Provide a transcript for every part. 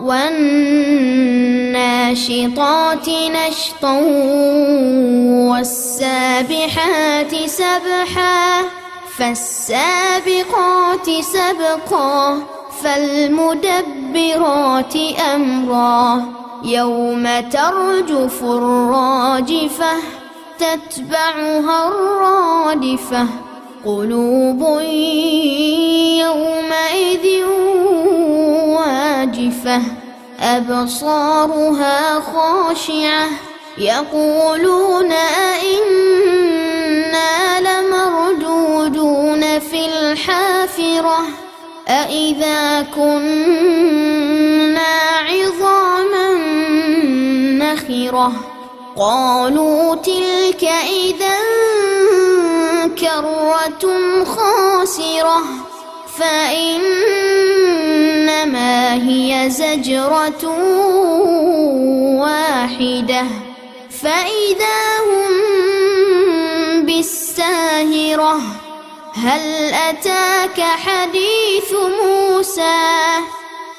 والناشطات نشطا والسابحات سبحا فالسابقات سبقا فالمدبرات أمرا يوم ترجف الراجفة تتبعها الرادفة قلوب يومئذ واجفة أبصارها خاشعة يقولون أئنا لمردودون في الحافرة أئذا كنا عظاما نخرة قالوا تلك إذا كرة خاسرة فإنما هي زجرة واحدة فإذا هم بالساهرة هل أتاك حديث موسى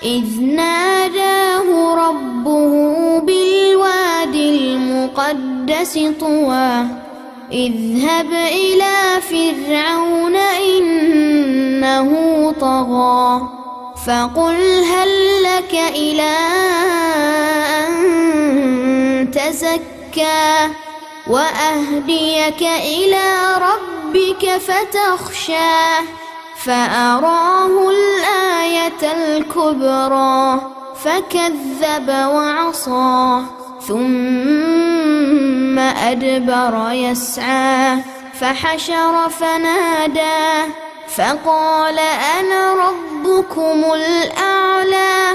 إذ ناداه ربه بالواد المقدس طوى اذهب إلى فرعون إنه طغى فقل هل لك إلى أن تزكى وأهديك إلى ربك فتخشى فأراه الآية الكبرى فكذب وعصى ثم أدبر يسعى فحشر فنادى فقال أنا ربكم الأعلى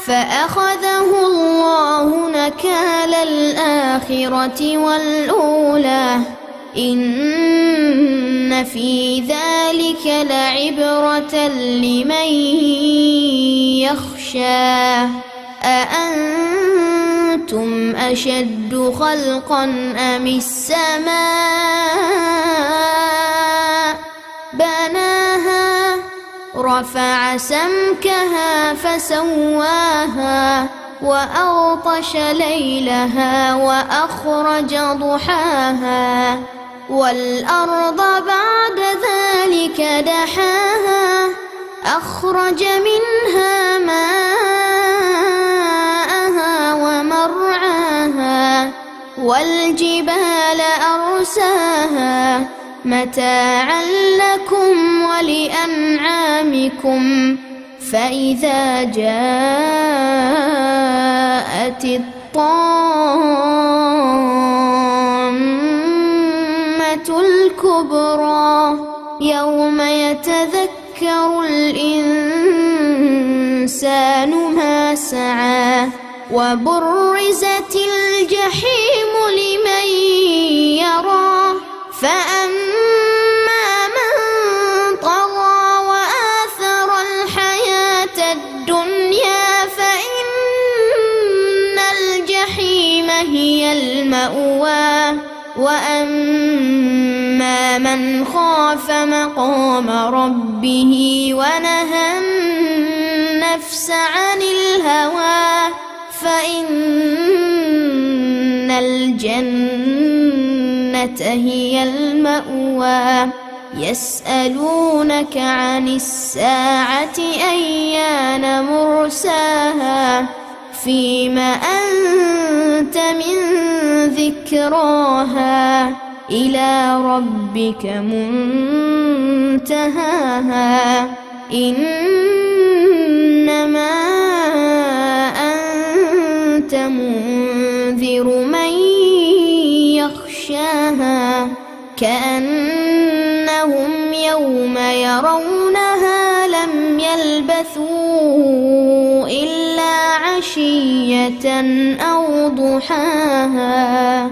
فأخذه الله نكال الآخرة والأولى إن في ذلك لعبرة لمن يخشى أأنتم أشد خلقا أم السماء بناها رفع سمكها فسواها وأغطش ليلها وأخرج ضحاها والأرض بعد ذلك دحاها أخرج منها ماءها ومرعاها والجبال أرساها متاعا لكم ولأنعامكم فإذا جاءت الطامة الكبرى يوم يتذكر الإنسان ما سعى وبرزت الجحيم لمن يرى فأما من طغى وآثر الحياة الدنيا فإن الجحيم هي المأوى وأما من خاف مقام ربه ونهى النفس عن الهوى فإن الجنة هي المأوى يسألونك عن الساعة أيان مرساها فيم أنت من ذكراها إلى ربك منتهاها إنما أنت منذر من يخشاها كأنهم يوم يرونها لم يلبثوا إلا عشية أو ضحاها.